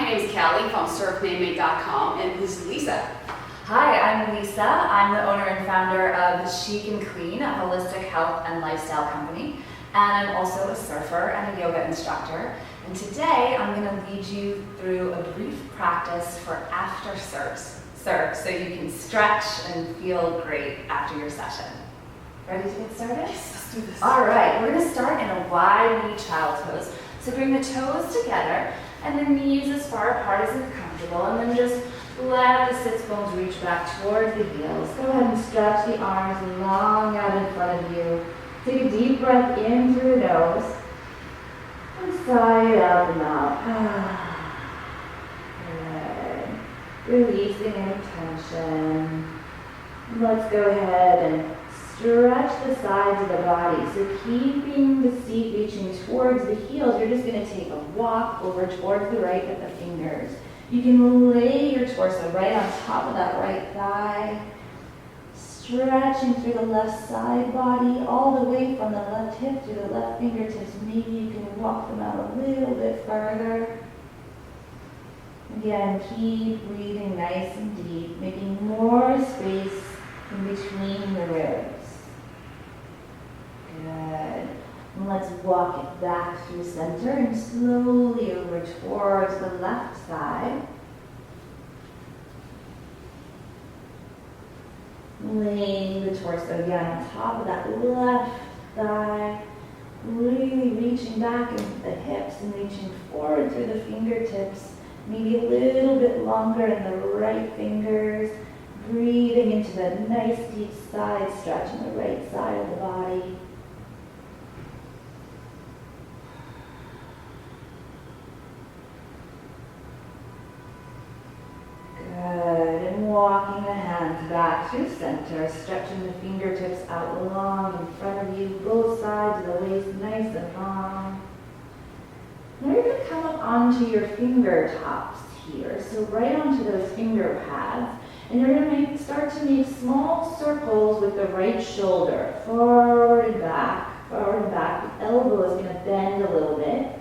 my name is Callie from surfmanmade.com, and this is Lisa. Hi, I'm Lisa. I'm the owner and founder of Chic and Clean, a holistic health and lifestyle company. And I'm also a surfer and a yoga instructor. And today I'm going to lead you through a brief practice for after surf so you can stretch and feel great after your session. Ready to get started? Yes, let's do this. All right, we're going to start in a wide knee child's pose. So bring the toes together and the knees as far apart as you're comfortable, and then just let the sits bones reach back towards the heels. Go ahead and stretch the arms long out in front of you. Take a deep breath in through the nose and sigh it out the mouth. Good. Releasing any tension. Let's go ahead and stretch the sides of the body. So keeping the seat reaching towards the heels, you're just going to take a walk over towards the right with the fingers. You can lay your torso right on top of that right thigh, stretching through the left side body, all the way from the left hip to the left fingertips. Maybe you can walk them out a little bit further. Again, keep breathing nice and deep, making more space in between the ribs. Good. And let's walk it back through center and slowly over towards the left side. Laying the torso again on top of that left thigh. Really reaching back into the hips and reaching forward through the fingertips. Maybe a little bit longer in the right fingers. Breathing into the nice deep side stretch on the right side of the body. Good, and walking the hands back through center, stretching the fingertips out long in front of you, both sides of the waist nice and long. Now you're going to come up onto your finger tops here, so right onto those finger pads, and you're going to start to make small circles with the right shoulder, forward and back, forward and back. The elbow is going to bend a little bit.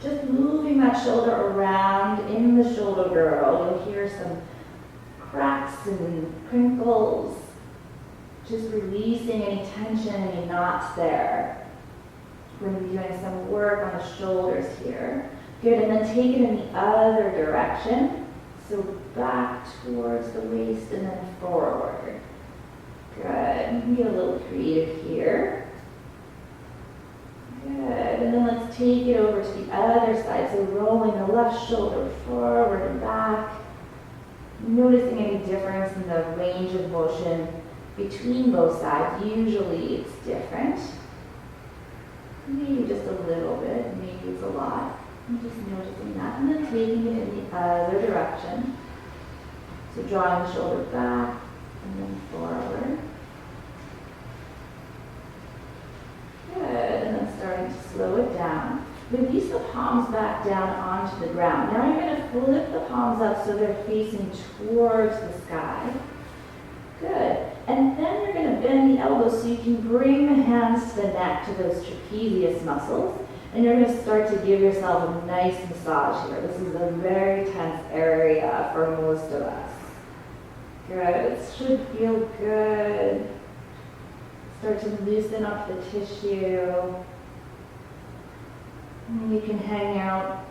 Just moving that shoulder around in the shoulder girdle. You'll hear some cracks and crinkles. Just releasing any tension, any knots there. We're going to be doing some work on the shoulders here. Good, and then take it in the other direction. So back towards the waist and then forward. Good, be a little creative here. Good, and then let's take it over to the other side. So rolling the left shoulder forward and back. Noticing any difference in the range of motion between both sides. Usually it's different. Maybe just a little bit, maybe it's a lot. I'm just noticing that. And then taking it in the other direction. So drawing the shoulder back and then forward. Good, and then starting to slow it down. Release the palms back down onto the ground. Now you're going to flip the palms up so they're facing towards the sky. Good. And then you're going to bend the elbows so you can bring the hands to the neck, to those trapezius muscles. And you're going to start to give yourself a nice massage here. This is a very tense area for most of us. Good. It should feel good. Start to loosen up the tissue. And you can hang out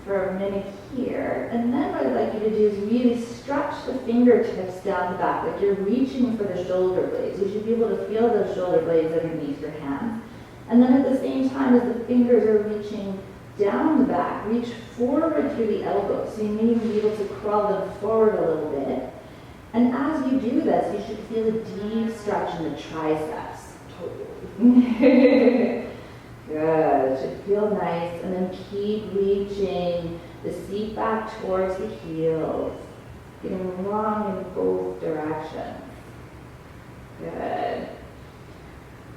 for a minute here. And then what I'd like you to do is really stretch the fingertips down the back, like you're reaching for the shoulder blades. You should be able to feel those shoulder blades underneath your hands. And then at the same time as the fingers are reaching down the back, reach forward through the elbows. So you may even be able to crawl them forward a little bit. And as you do this, you should feel a deep stretch in the triceps. Totally. Good, it should feel nice. And then keep reaching the seat back towards the heels, getting long in both directions. Good.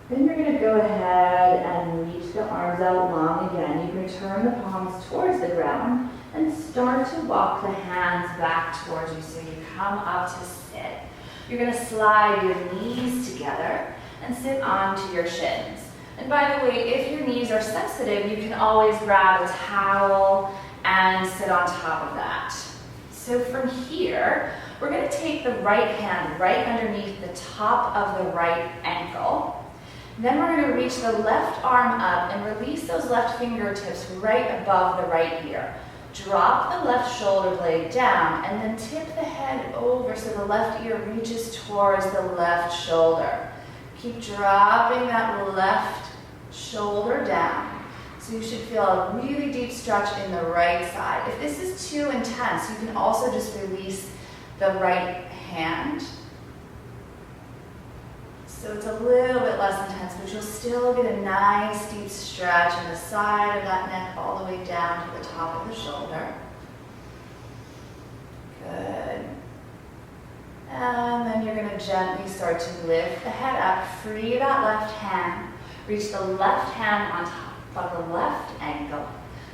Then you're going to go ahead and reach the arms out long again. You can turn the palms towards the ground and start to walk the hands back towards you so you come up to sit. You're going to slide your knees together and sit onto your shins. And by the way, if your knees are sensitive, you can always grab a towel and sit on top of that. So from here, we're going to take the right hand right underneath the top of the right ankle. Then we're going to reach the left arm up and release those left fingertips right above the right ear. Drop the left shoulder blade down and then tip the head over so the left ear reaches towards the left shoulder. Keep dropping that left shoulder down. So you should feel a really deep stretch in the right side. If this is too intense, you can also just release the right hand. So it's a little bit less intense, but you'll still get a nice deep stretch in the side of that neck all the way down to the top of the shoulder. Good. And then you're going to gently start to lift the head up, free that left hand, reach the left hand on top of the left ankle.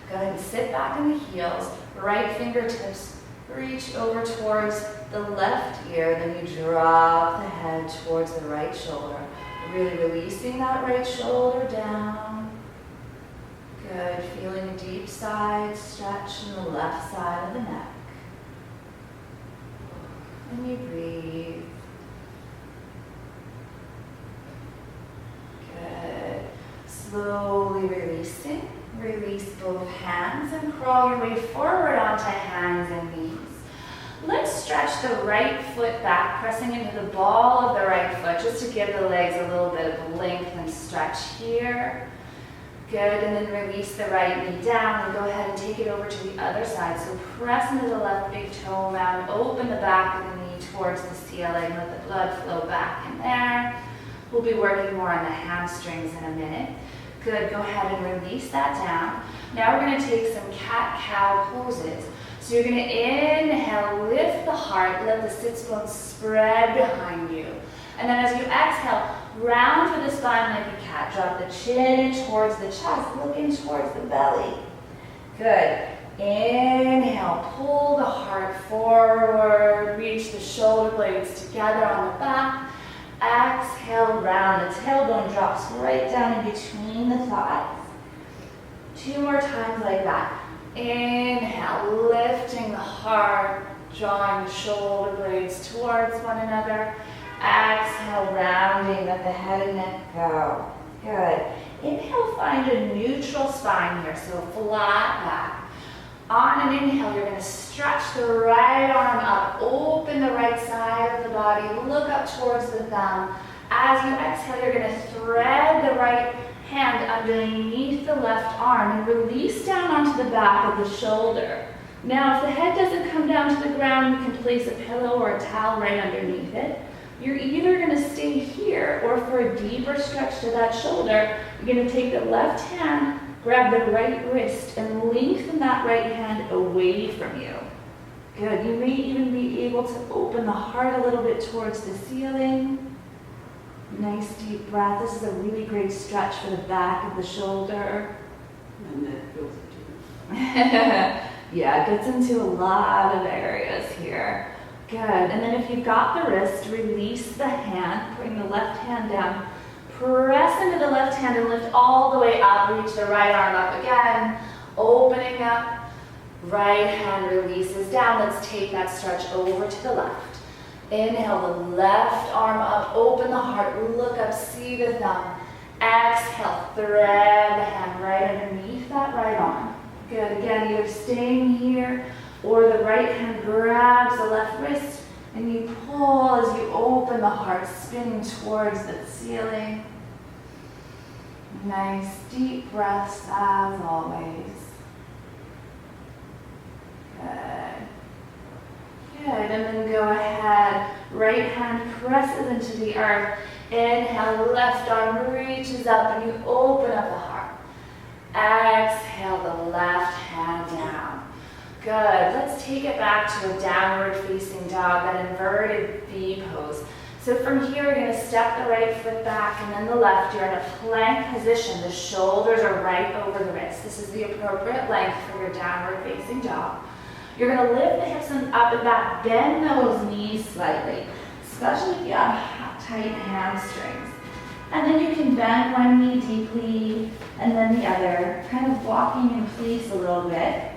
Go ahead and sit back in the heels, right fingertips reach over towards the left ear, then you drop the head towards the right shoulder. Really releasing that right shoulder down. Good, feeling a deep side stretch in the left side of the neck. And you breathe. Good. Slowly releasing. Release both hands and crawl your way forward onto hands and knees. Let's stretch the right foot back, pressing into the ball of the right foot, just to give the legs a little bit of length and stretch here. Good, and then release the right knee down and go ahead and take it over to the other side. So press into the left big toe round, open the back of the knee towards the ceiling, let the blood flow back in there. We'll be working more on the hamstrings in a minute. Good, go ahead and release that down. Now we're going to take some cat-cow poses. So you're going to inhale, lift the heart, let the sits bones spread behind you. And then as you exhale, round through the spine like a cat. Drop the chin towards the chest, looking towards the belly. Good. Inhale, pull the heart forward, reach the shoulder blades together on the back. Exhale, round. The tailbone drops right down in between the thighs. 2 more times like that. Inhale, lifting the heart, drawing the shoulder blades towards one another. Exhale, rounding, let the head and neck go. Good. Inhale, find a neutral spine here, so flat back. On an inhale, you're going to stretch the right arm up, open the right side of the body, look up towards the thumb. As you exhale, you're going to thread the right hand underneath the left arm and release down onto the back of the shoulder. Now, if the head doesn't come down to the ground, you can place a pillow or a towel right underneath it. You're either going to stay here, or for a deeper stretch to that shoulder, you're going to take the left hand, grab the right wrist, and lengthen that right hand away from you. Good. You may even be able to open the heart a little bit towards the ceiling. Nice deep breath. This is a really great stretch for the back of the shoulder. And that feels it too. Yeah, it gets into a lot of areas here. Good. And then if you've got the wrist, release the hand, bring the left hand down. Press into the left hand and lift all the way up. Reach the right arm up again. Opening up. Right hand releases down. Let's take that stretch over to the left. Inhale the left arm up. Open the heart. Look up. See the thumb. Exhale. Thread the hand right underneath that right arm. Good. Again, either staying here or the right hand grabs the left wrist and you pull as you open the heart, spinning towards the ceiling. Nice deep breaths as always. Good. Good, and then go ahead. Right hand presses into the earth. Inhale, left arm reaches up and you open up the heart. Exhale the left hand down. Good. Let's take it back to a downward facing dog, that inverted V pose. So from here, you're going to step the right foot back and then the left. You're in a plank position. The shoulders are right over the wrists. This is the appropriate length for your downward facing dog. You're going to lift the hips up and back. Bend those knees slightly, especially if you have tight hamstrings. And then you can bend one knee deeply and then the other, kind of walking in place a little bit.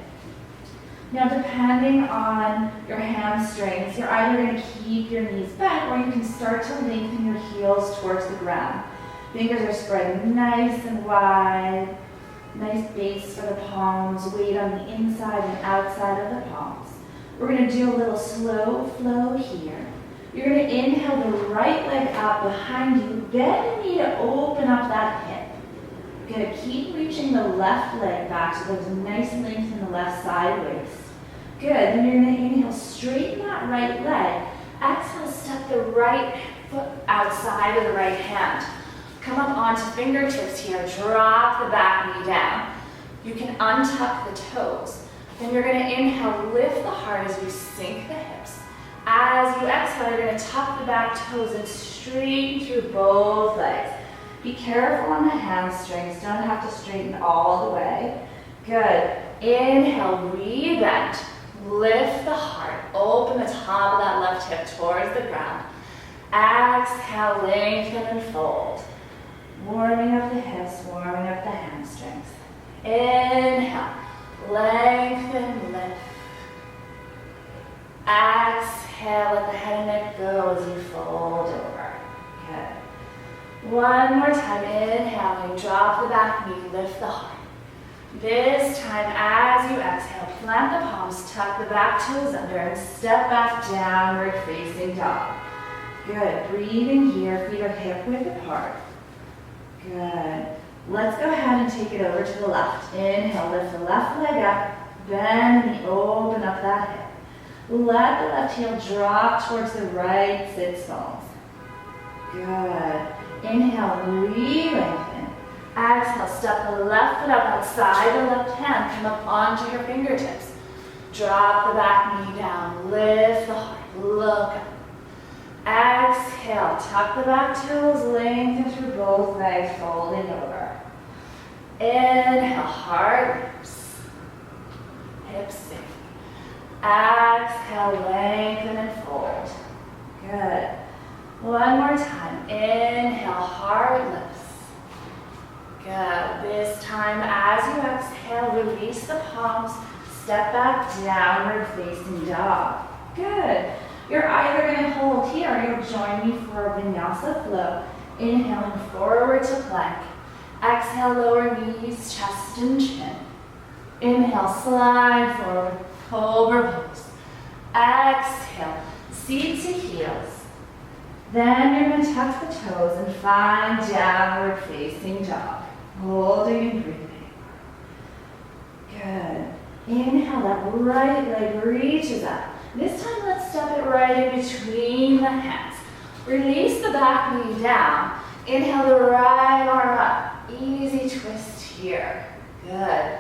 Now, depending on your hamstrings, you're either going to keep your knees bent or you can start to lengthen your heels towards the ground. Fingers are spread nice and wide. Nice base for the palms, weight on the inside and outside of the palms. We're going to do a little slow flow here. You're going to inhale the right leg up behind you, bend the knee to open up that hip. You're going to keep reaching the left leg back so there's a nice length in the left side waist. Good, then you're going to inhale, straighten that right leg. Exhale, step the right foot outside of the right hand. Come up onto fingertips here, drop the back knee down. You can untuck the toes. Then you're going to inhale, lift the heart as you sink the hips. As you exhale, you're going to tuck the back toes and straighten through both legs. Be careful on the hamstrings, don't have to straighten all the way. Good. Inhale, rebend. Lift the heart, open the top of that left hip towards the ground. Exhale, lengthen and fold. Warming up the hips, warming up the hamstrings. Inhale, lengthen, lift. Exhale, let the head and neck go as you fold over. Good. One more time, inhaling, drop the back knee, lift the heart. This time, as you exhale, plant the palms, tuck the back toes under, and step back downward facing dog. Good. Breathing here, feet are hip width apart. Good. Let's go ahead and take it over to the left. Inhale, lift the left leg up, bend the knee, open up that hip. Let the left heel drop towards the right sits bones. Good. Inhale, re-lengthen. Exhale, step the left foot up outside the left hand, come up onto your fingertips. Drop the back knee down, lift the heart, look up. Exhale, tuck the back toes, lengthen through both legs, folding over. Inhale, heart lifts, hips sink. Exhale, lengthen and fold. Good. One more time. Inhale, heart lifts. Good. This time, as you exhale, release the palms, step back, downward facing dog. Good. You're either going to hold here or you'll join me for a vinyasa flow. Inhaling forward to plank. Exhale, lower knees, chest and chin. Inhale, slide forward, cobra pose. Exhale, seat to heels. Then you're going to tuck the toes and find downward facing dog. Holding and breathing. Good. Inhale, that right leg reaches up. This time, let's step it right in between the hands. Release the back knee down. Inhale the right arm up. Easy twist here. Good.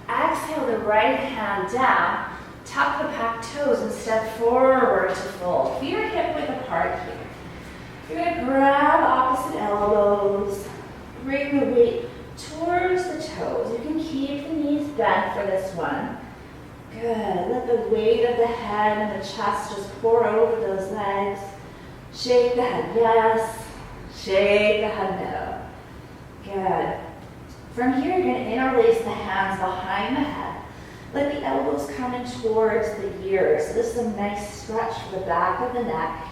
Exhale the right hand down. Tuck the back toes and step forward to fold. Feet are hip width apart here. You're going to grab opposite elbows. Bring the weight towards the toes. You can keep the knees bent for this one. Good. Let the weight of the head and the chest just pour over those legs. Shake the head yes. Shake the head no. Good. From here, you're going to interlace the hands behind the head. Let the elbows come in towards the ears. So this is a nice stretch for the back of the neck.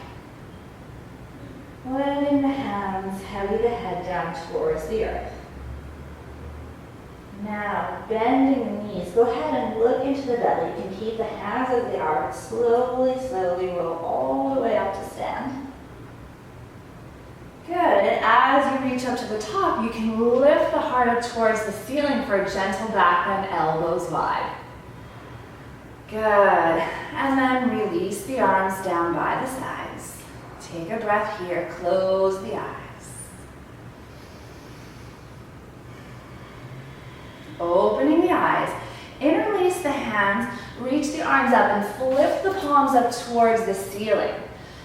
Letting the hands heavy the head down towards the earth. Now, bending the knees, go ahead and look into the belly. You can keep the hands as they are, but slowly, slowly roll all the way up to stand. Good, and as you reach up to the top, you can lift the heart up towards the ceiling for a gentle back bend, elbows wide. Good, and then release the arms down by the sides. Take a breath here, close the eyes. Opening the eyes, interlace the hands, reach the arms up and flip the palms up towards the ceiling.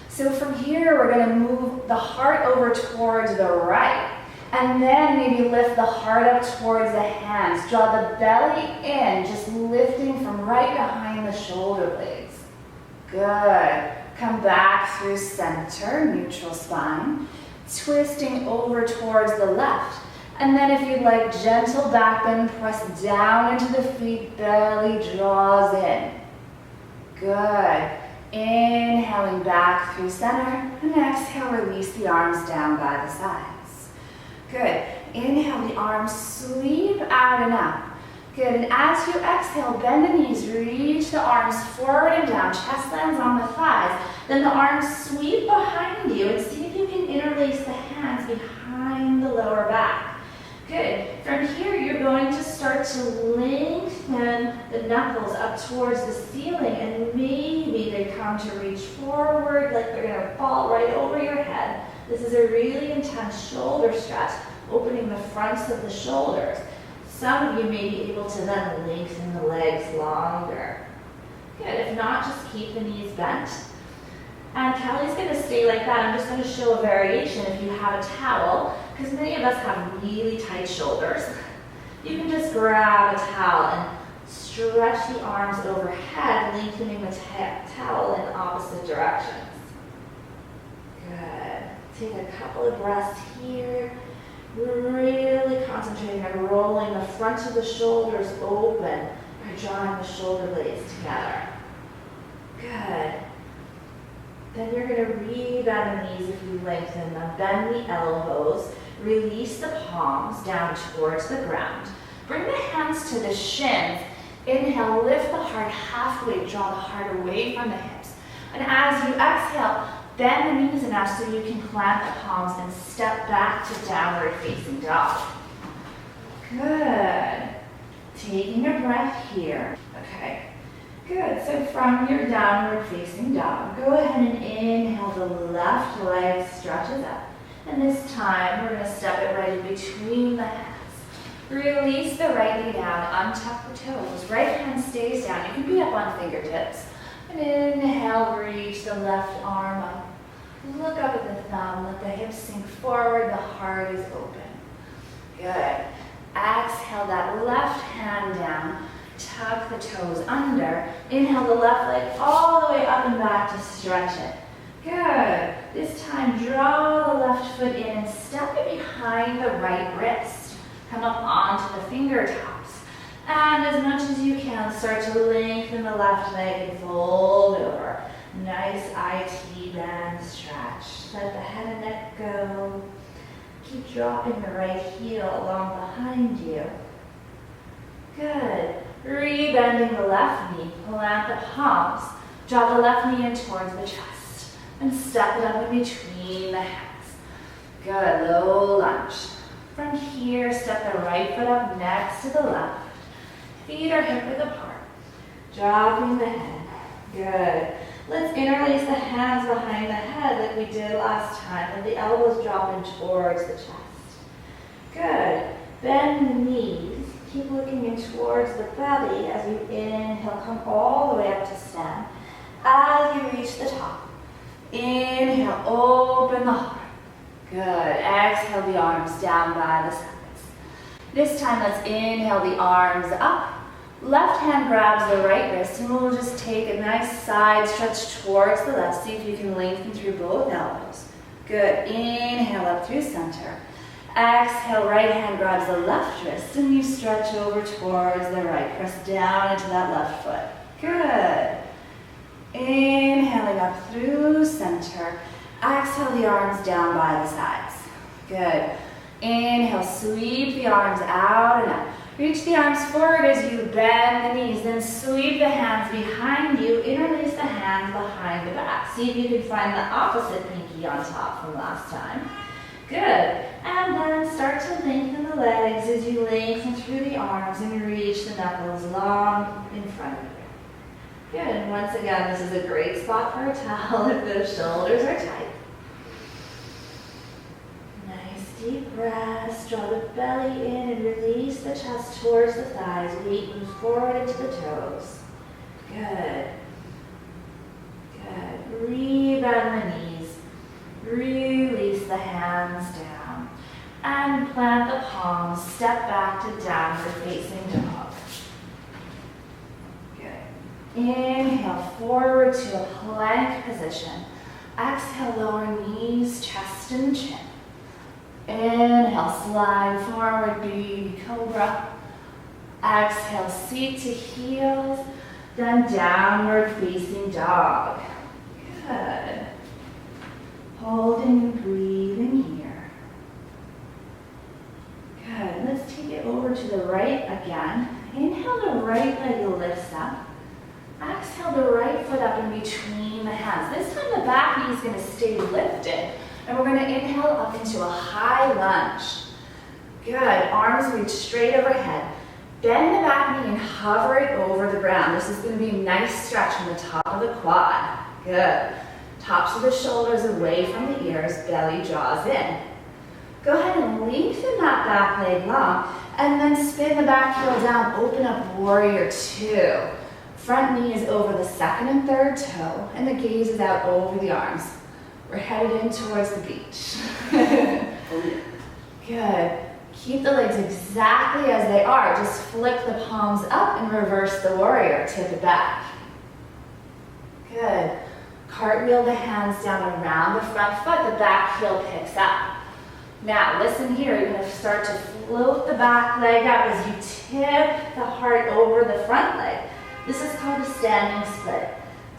So from here, we're going to move the heart over towards the right, and then maybe lift the heart up towards the hands. Draw the belly in, just lifting from right behind the shoulder blades. Good. Come back through center, neutral spine, twisting over towards the left. And then if you'd like, gentle back bend, press down into the feet, belly draws in. Good. Inhaling back through center, and exhale, release the arms down by the sides. Good. Inhale, the arms sweep out and up. Good, and as you exhale, bend the knees, reach the arms forward and down, chest lands on the thighs. Then the arms sweep behind you, and see if you can interlace the hands behind the lower back. Good. From here, you're going to start to lengthen the knuckles up towards the ceiling, and maybe they come to reach forward like they're going to fall right over your head. This is a really intense shoulder stretch, opening the fronts of the shoulders. Some of you may be able to then lengthen the legs longer. Good. If not, just keep the knees bent. And Kelly's going to stay like that. I'm just going to show a variation if you have a towel, because many of us have really tight shoulders. You can just grab a towel and stretch the arms overhead, lengthening the towel in opposite directions. Good. Take a couple of breaths here. We're really concentrating on rolling the front of the shoulders open by drawing the shoulder blades together. Good. Then you're going to rebend the knees if you lengthen them. Bend the elbows. Release the palms down towards the ground. Bring the hands to the shins. Inhale, lift the heart halfway. Draw the heart away from the hips. And as you exhale, bend the knees enough so you can plant the palms and step back to downward facing dog. Good. Taking a breath here. Okay. Good. So from your downward facing dog, go ahead and inhale, the left leg stretches up. And this time, we're going to step it right in between the hands. Release the right knee down, untuck the toes. Right hand stays down. You can be up on fingertips. And inhale, reach the left arm up. Look up at the thumb, let the hips sink forward, the heart is open. Good. Exhale that left hand down, tuck the toes under. Inhale the left leg all the way up and back to stretch it. Good. This time, draw the left foot in and step it behind the right wrist. Come up onto the fingertips. And as much as you can, start to lengthen the left leg and fold over. Nice IT bend stretch. Let the head and neck go. Keep dropping the right heel along behind you. Good. Rebending the left knee. Plant the palms. Draw the left knee in towards the chest. And step it up in between the hands. Good. Low lunge. From here, step the right foot up next to the left. Feet are hip width apart. Dropping the head. Good. Let's interlace the hands behind the head like we did last time. Let the elbows drop in towards the chest. Good. Bend the knees. Keep looking in towards the belly as you inhale. Come all the way up to stand. As you reach the top, inhale, open the heart. Good. Exhale the arms down by the sides. This time, let's inhale the arms up. Left hand grabs the right wrist, and we'll just take a nice side stretch towards the left. See if you can lengthen through both elbows. Good. Inhale up through center. Exhale, right hand grabs the left wrist, and you stretch over towards the right. Press down into that left foot. Good. Inhaling up through center. Exhale the arms down by the sides. Good. Inhale, sweep the arms out and up. Reach the arms forward as you bend the knees, then sweep the hands behind you, interlace the hands behind the back. See if you can find the opposite pinky on top from last time. Good. And then start to lengthen the legs as you lengthen through the arms and reach the knuckles long in front of you. Good. And once again, this is a great spot for a towel if those shoulders are tight. Deep breaths, draw the belly in and release the chest towards the thighs. Weight moves forward into the toes. Good. Good. Rebend the knees. Release the hands down. And plant the palms. Step back to downward facing dog. Good. Inhale forward to a plank position. Exhale, lower knees, chest and chin. Inhale, slide forward, baby cobra. Exhale, seat to heels. Then downward facing dog. Good. Holding and breathing here. Good. Let's take it over to the right again. Inhale, the right leg lifts up. Exhale, the right foot up in between the hands. This time the back knee is going to stay lifted. And we're going to inhale up into a high lunge. Good. Arms reach straight overhead. Bend the back knee and hover it over the ground. This is going to be a nice stretch from the top of the quad. Good. Tops of the shoulders away from the ears, belly draws in. Go ahead and lengthen that back leg long, and then spin the back heel down, open up warrior two. Front knee is over the second and third toe, and the gaze is out over the arms. We're headed in towards the beach. Good. Keep the legs exactly as they are. Just flick the palms up and reverse the warrior. Tip it back. Good. Cartwheel the hands down around the front foot. The back heel picks up. Now, listen here. You're going to start to float the back leg up as you tip the heart over the front leg. This is called a standing split.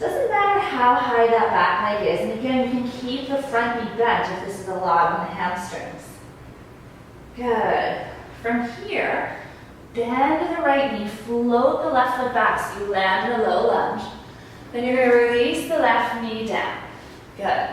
Doesn't matter how high that back leg is. And again, you can keep the front knee bent if this is a lot on the hamstrings. Good. From here, bend the right knee, float the left foot back so you land in a low lunge. Then you're going to release the left knee down. Good.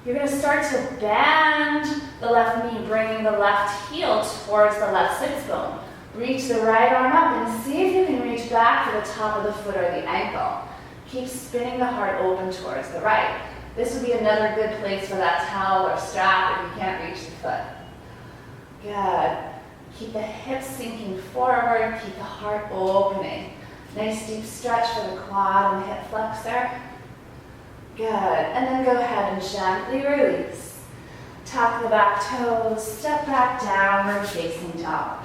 You're going to start to bend the left knee, bringing the left heel towards the left sits bone. Reach the right arm up and see if you can reach back to the top of the foot or the ankle. Keep spinning the heart open towards the right. This would be another good place for that towel or strap if you can't reach the foot. Good. Keep the hips sinking forward, keep the heart opening. Nice deep stretch for the quad and hip flexor. Good. And then go ahead and gently release. Tuck the back toes, step back downward facing dog.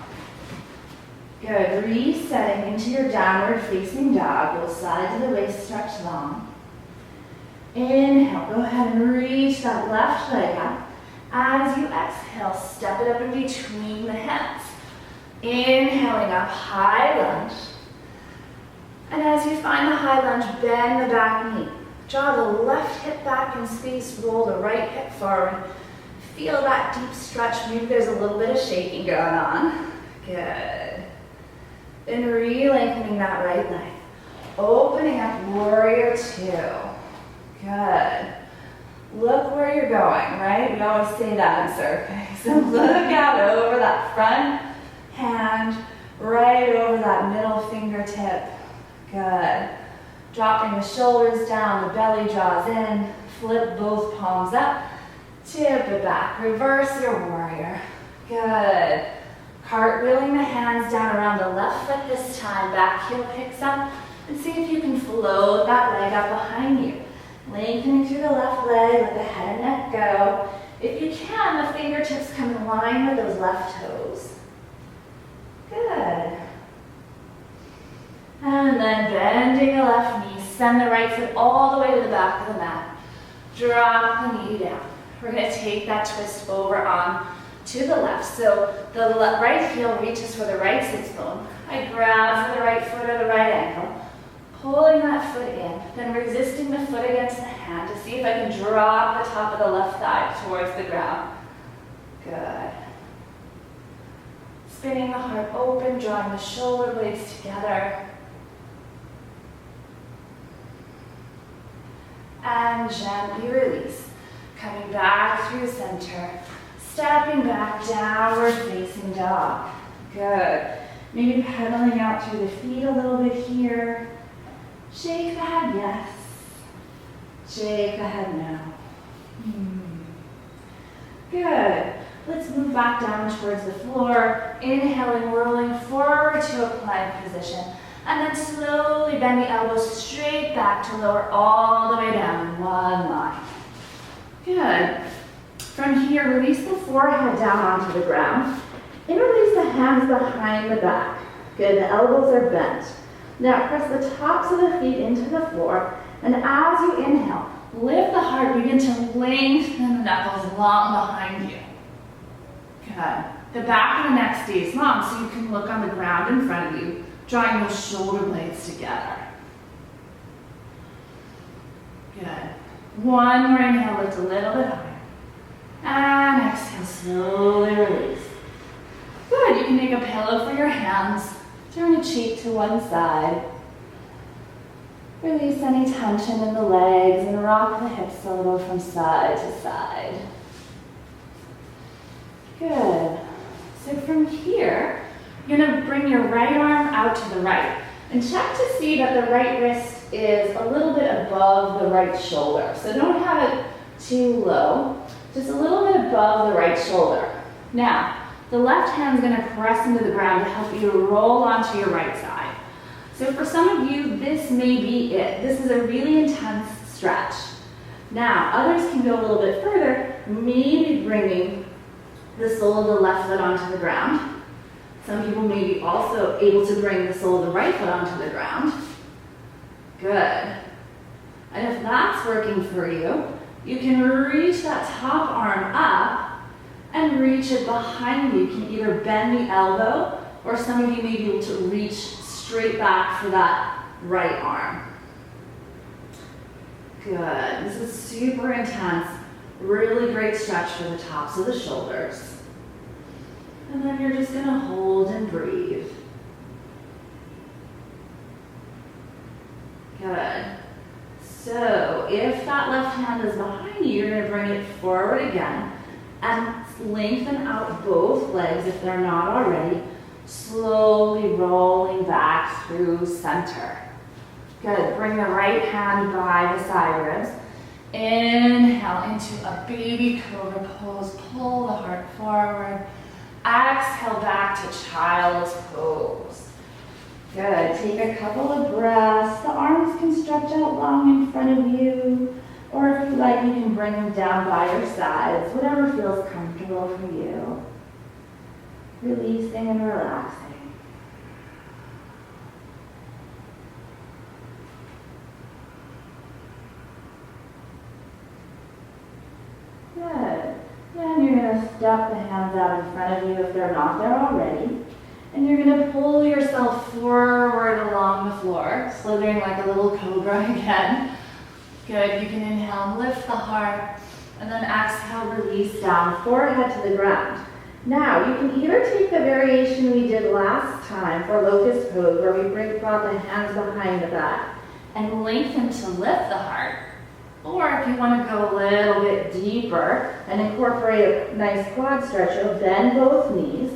Good. Resetting into your downward facing dog. Both sides of the waist stretch long. Inhale. Go ahead and reach that left leg up. As you exhale, step it up in between the hips. Inhaling up, high lunge. And as you find the high lunge, bend the back knee. Draw the left hip back in space, roll the right hip forward. Feel that deep stretch. Maybe there's a little bit of shaking going on. Good. Then re-lengthening that right leg. Opening up warrior two. Good. Look where you're going, right? We always say that in surfing. So look out over that front hand, right over that middle fingertip. Good. Dropping the shoulders down, the belly draws in. Flip both palms up. Tip it back. Reverse your warrior. Good. Cartwheeling the hands down around the left foot this time. Back heel picks up. And see if you can float that leg up behind you. Lengthening through the left leg, let the head and neck go. If you can, the fingertips come in line with those left toes. Good. And then bending the left knee, send the right foot all the way to the back of the mat. Drop the knee down. We're going to take that twist over on to the left. So the right heel reaches for the right sits bone. I grab for the right foot or the right ankle. Pulling that foot in, then resisting the foot against the hand to see if I can drop the top of the left thigh towards the ground. Good. Spinning the heart open, drawing the shoulder blades together. And gently release. Coming back through center. Stepping back, downward facing dog. Good. Maybe pedaling out through the feet a little bit here. Shake the head, yes. Shake the head, no. Good. Let's move back down towards the floor. Inhaling, rolling forward to a plank position. And then slowly bend the elbows straight back to lower all the way down in one line. Good. From here, release the forehead down onto the ground. Interlace the hands behind the back. Good, the elbows are bent. Now press the tops of the feet into the floor, and as you inhale, lift the heart, begin to lengthen the knuckles long behind you. Good. The back of the neck stays long so you can look on the ground in front of you, drawing those shoulder blades together. One more inhale, lift a little bit higher. And exhale, slowly release. Good, you can make a pillow for your hands. Turn a cheek to one side. Release any tension in the legs and rock the hips a little from side to side. Good. So from here, you're gonna bring your right arm out to the right and check to see that the right wrist is a little bit above the right shoulder. So don't have it too low, just a little bit above the right shoulder. Now, the left hand's gonna press into the ground to help you roll onto your right side. So for some of you, this may be it. This is a really intense stretch. Now, others can go a little bit further, maybe bringing the sole of the left foot onto the ground. Some people may be also able to bring the sole of the right foot onto the ground. Good. And if that's working for you, you can reach that top arm up and reach it behind you. You can either bend the elbow, or some of you may be able to reach straight back for that right arm. Good. This is super intense. Really great stretch for the tops of the shoulders. And then you're just gonna hold and breathe. Good. So if that left hand is behind you, you're gonna bring it forward again and lengthen out both legs if they're not already, slowly rolling back through center. Good. Bring the right hand by the side ribs. Inhale into a baby cobra pose. Pull the heart forward. Exhale back to child's pose. Good. Take a couple of breaths. The arms can stretch out long in front of you, or if you like, you can bring them down by your sides, whatever feels comfortable for you. Releasing and relaxing. Good. Then you're going to step the hands out in front of you if they're not there already. And you're going to pull yourself forward along the floor, slithering like a little cobra again. Good. You can inhale, lift the heart, and then exhale, release down, forehead to the ground. Now, you can either take the variation we did last time for locust pose, where we brought the hands behind the back and lengthen to lift the heart. Or if you want to go a little bit deeper and incorporate a nice quad stretch, you'll bend both knees,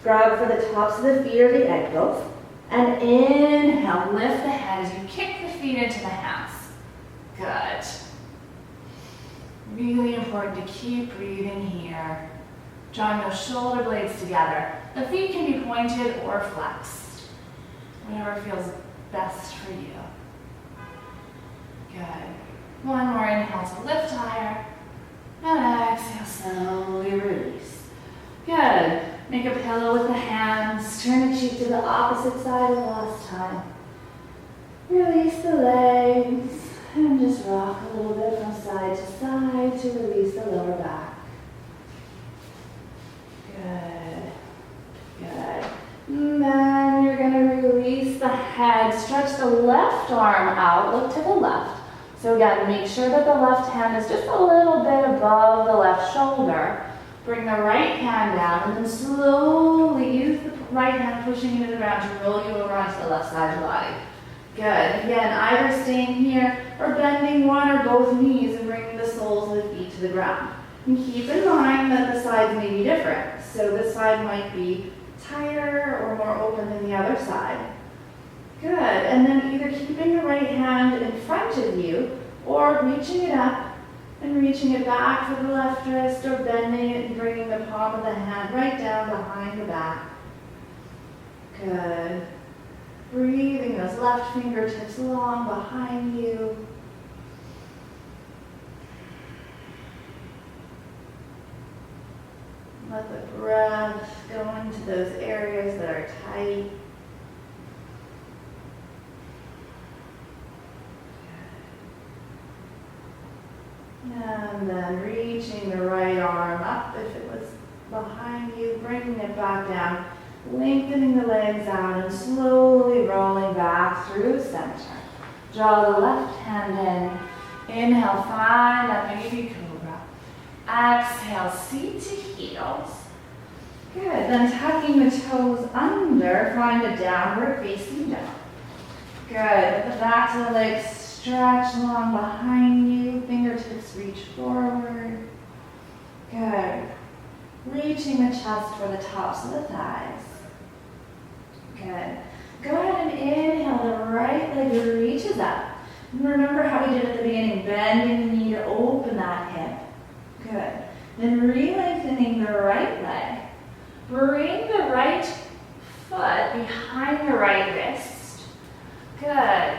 grab for the tops of the feet or the ankles, and inhale, lift the head as you kick the feet into the hands. Good. Really important to keep breathing here. Drawing those shoulder blades together. The feet can be pointed or flexed. Whatever feels best for you. Good. One more inhale to lift higher. And exhale, slowly release. Good. Make a pillow with the hands. Turn the cheek to the opposite side as last time. Release the legs. And just rock a little bit from side to side to release the lower back. Good. Good. And then you're going to release the head. Stretch the left arm out. Look to the left. So again, make sure that the left hand is just a little bit above the left shoulder. Bring the right hand down and then slowly use the right hand pushing into the ground to roll you over onto the left side of the body. Good. Again, either staying here or bending one or both knees and bringing the soles of the feet to the ground. And keep in mind that the sides may be different. So this side might be tighter or more open than the other side. Good. And then either keeping the right hand in front of you or reaching it up and reaching it back for the left wrist, or bending it and bringing the palm of the hand right down behind the back. Good. Breathing those left fingertips long behind you. Let the breath go into those areas that are tight. And then reaching the right arm up if it was behind you, bringing it back down, lengthening the legs out and slowly rolling back through center. Draw the left hand Inhale, find that baby cobra. Exhale, seat to heels. Good, then tucking the toes under, find a downward facing dog. Good, with the backs of the legs stretch long behind you, fingertips reach forward. Good. Reaching the chest for the tops of the thighs. Good. Go ahead and inhale, the right leg reaches up. And remember how we did at the beginning, bending the knee to open that hip. Good. Then re-lengthening the right leg. Bring the right foot behind the right wrist. Good.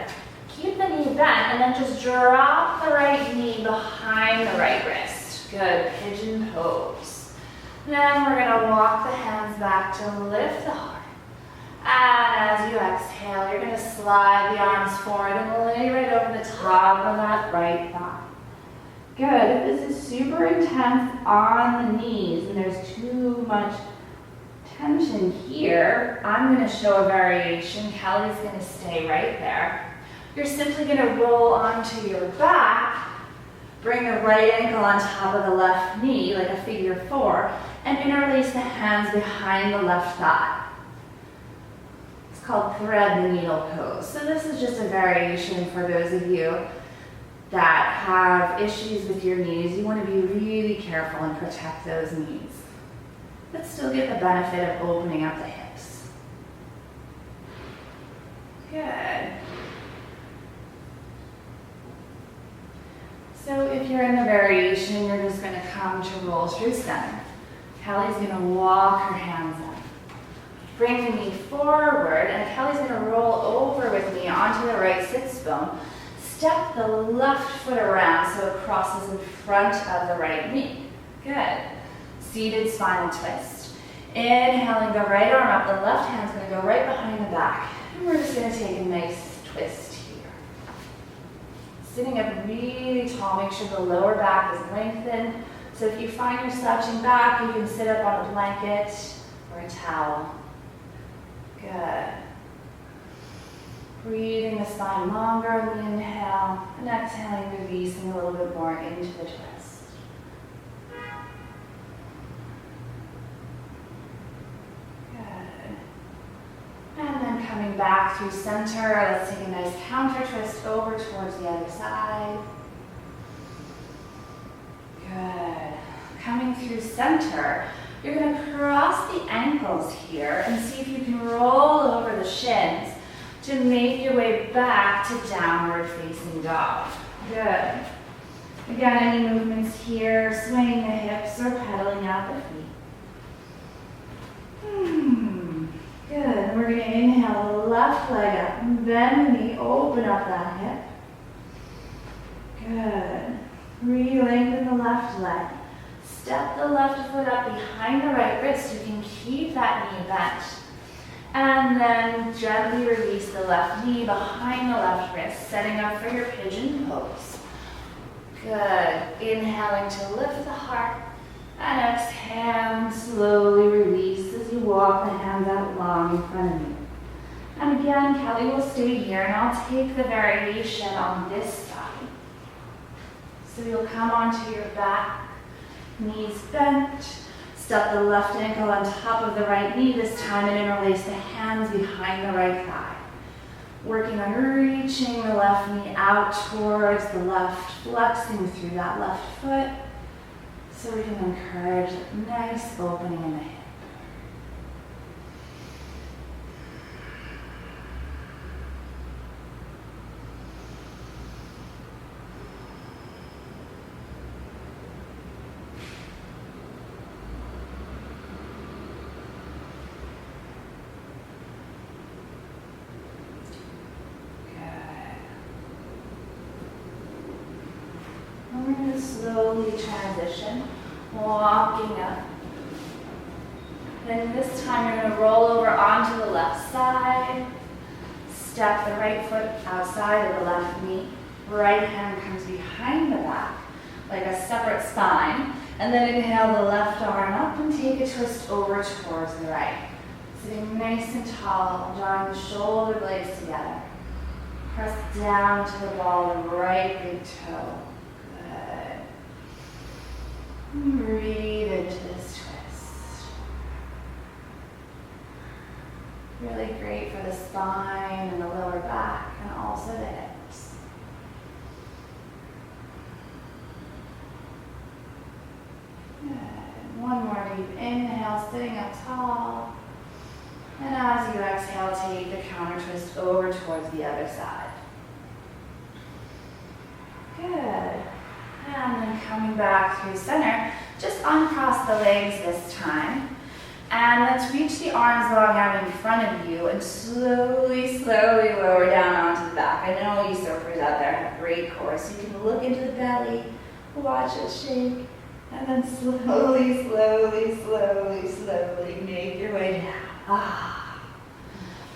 Keep the knee bent and then just drop the right knee behind the right wrist. Good. Pigeon pose. Then we're going to walk the hands back to lift the heart. And as you exhale, you're going to slide the arms forward and lay right over the top of that right thigh. Good. If this is super intense on the knees and there's too much tension here, I'm going to show a variation. Kelly's going to stay right there. You're simply going to roll onto your back, bring the right ankle on top of the left knee like a figure four, and interlace the hands behind the left thigh. It's called thread the needle pose. So this is just a variation for those of you that have issues with your knees. You want to be really careful and protect those knees, but still get the benefit of opening up the hips. Good. So if you're in the variation, you're just going to come to roll through center. Kelly's going to walk her hands up. Bring the knee forward, and Kelly's going to roll over with me onto the right sits bone. Step the left foot around so it crosses in front of the right knee. Good. Seated spinal twist. Inhaling the right arm up, the left hand's going to go right behind the back. And we're just going to take a nice twist here. Sitting up really tall, make sure the lower back is lengthened. So if you find you're slouching back, you can sit up on a blanket or a towel. Good. Breathing the spine longer on the inhale, and exhaling, releasing a little bit more into the twist. Good. And then coming back through center, let's take a nice counter twist over towards the other side. Good. Coming through center, you're going to cross the ankles here and see if you can roll over the shins to make your way back to downward facing dog. Good. Again, any movements here, swaying the hips or pedaling out the feet. Good. And we're going to inhale the left leg up and bend the knee, open up that hip. Good. Re-lengthen the left leg. Step the left foot up behind the right wrist. You can keep that knee bent. And then gently release the left knee behind the left wrist, setting up for your pigeon pose. Good. Inhaling to lift the heart. And exhale, slowly release as you walk the hands out long in front of you. And again, Kelly will stay here, and I'll take the variation on this side. So you'll come onto your back, knees bent. Step the left ankle on top of the right knee this time and interlace the hands behind the right thigh. Working on reaching the left knee out towards the left, flexing through that left foot so we can encourage a nice opening in the hip. We're going to slowly transition, walking up. Then this time you're going to roll over onto the left side. Step the right foot outside of the left knee. Right hand comes behind the back like a separate spine. And then inhale the left arm up and take a twist over towards the right. Sitting nice and tall, drawing the shoulder blades together. Press down to the ball of the right big toe. Good. Breathe into this twist. Really great for the spine and the lower back and also the hips. Good. One more deep inhale, sitting up tall. And as you exhale, take the counter twist over towards the other side. Good. And then coming back through center, just uncross the legs this time. And let's reach the arms long out in front of you and slowly, slowly lower down onto the back. I know you surfers out there have great core, so you can look into the belly, watch it shake, and then slowly, slowly, slowly, slowly make your way down. Ah.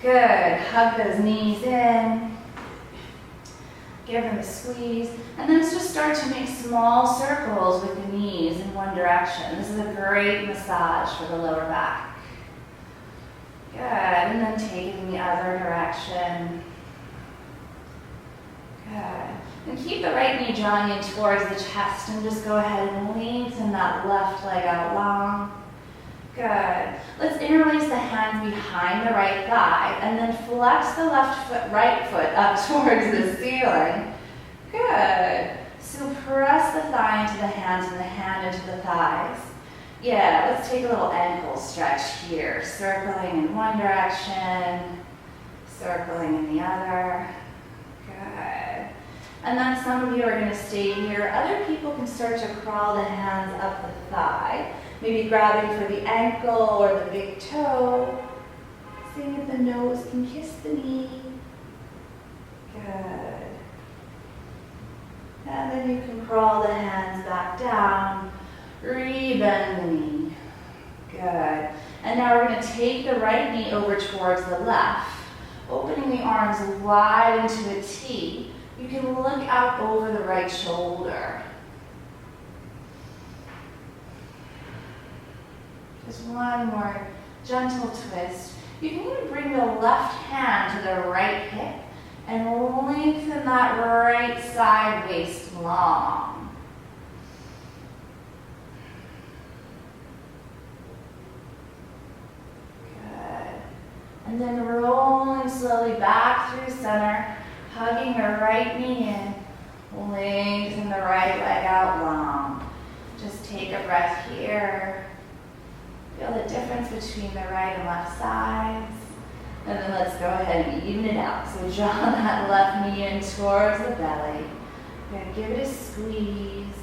Good. Hug those knees in. Give them a squeeze. And then let's just start to make small circles with the knees in one direction. This is a great massage for the lower back. Good. And then take it in the other direction. Good. And keep the right knee drawing in towards the chest and just go ahead and lengthen that left leg out long. Good. Let's interlace the hands behind the right thigh and then flex the right foot up towards the ceiling. Good. So press the thigh into the hands and the hand into the thighs. Yeah, let's take a little ankle stretch here. Circling in one direction, circling in the other. Good. And then some of you are going to stay here. Other people can start to crawl the hands up the thigh. Maybe grabbing for the ankle or the big toe. Seeing if the nose can kiss the knee. Good. And then you can crawl the hands back down. Rebend the knee. Good. And now we're going to take the right knee over towards the left. Opening the arms wide into a T. You can look out over the right shoulder. Just one more gentle twist. You can even bring the left hand to the right hip and lengthen that right side waist long. Good. And then rolling slowly back through center, hugging the right knee in, lengthen the right leg out long. Just take a breath here. Feel the difference between the right and left sides. And then let's go ahead and even it out. So draw that left knee in towards the belly. Good. Give it a squeeze.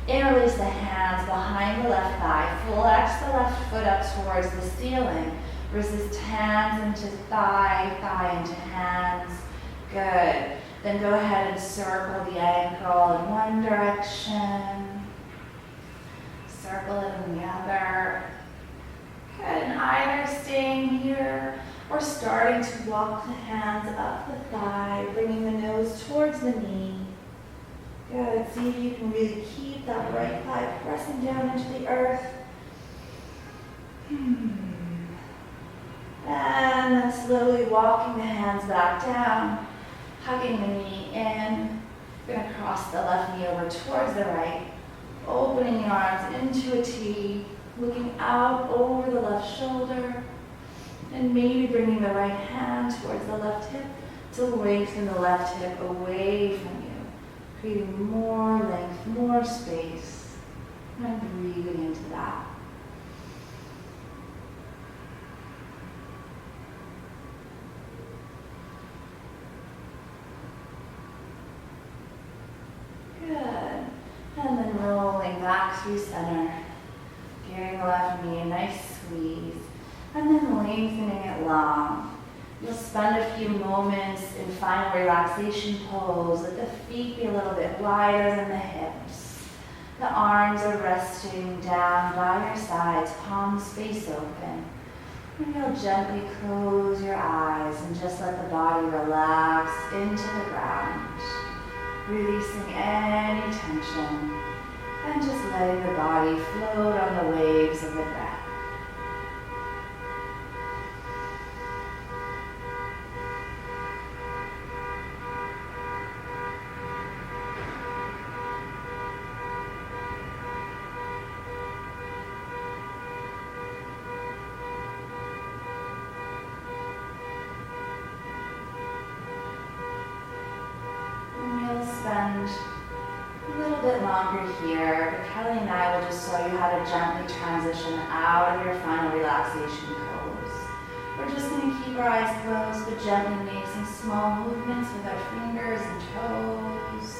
Interlace the hands behind the left thigh. Flex the left foot up towards the ceiling. Resist hands into thigh, thigh into hands. Good. Then go ahead and circle the ankle in one direction. Circle it in the other. Good, and either staying here or starting to walk the hands up the thigh, bringing the nose towards the knee. Good, see if you can really keep that right thigh pressing down into the earth. And then slowly walking the hands back down, hugging the knee in. We're going to cross the left knee over towards the right, opening the arms into a T. Looking out over the left shoulder and maybe bringing the right hand towards the left hip to lengthen the left hip away from you, creating more length, more space, and breathing into that. Good. And then rolling back through center. Giving the left knee a nice squeeze, and then lengthening it long. You'll spend a few moments in final relaxation pose. Let the feet be a little bit wider than the hips. The arms are resting down by your sides, palms face open. And you'll gently close your eyes and just let the body relax into the ground, releasing any tension. And just letting the body float on the waves of the breath. and a little bit longer here, but Kelly and I will just show you how to gently transition out of your final relaxation pose. We're just going to keep our eyes closed, but gently make some small movements with our fingers and toes.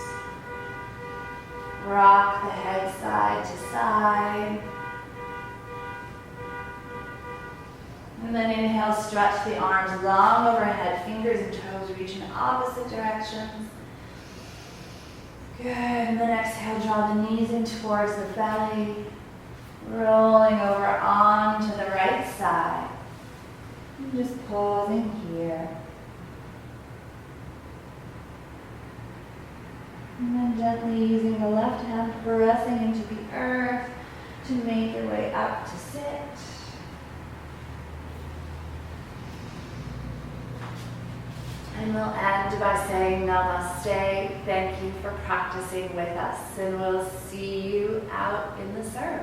Rock the head side to side. And then inhale, stretch the arms long overhead, fingers and toes reach in opposite directions. Good, and then exhale, draw the knees in towards the belly, rolling over onto the right side. And just pausing here. And then gently using the left hand, pressing into the earth to make your way up to sit. And we'll end by saying namaste. Thank you for practicing with us, and we'll see you out in the surf.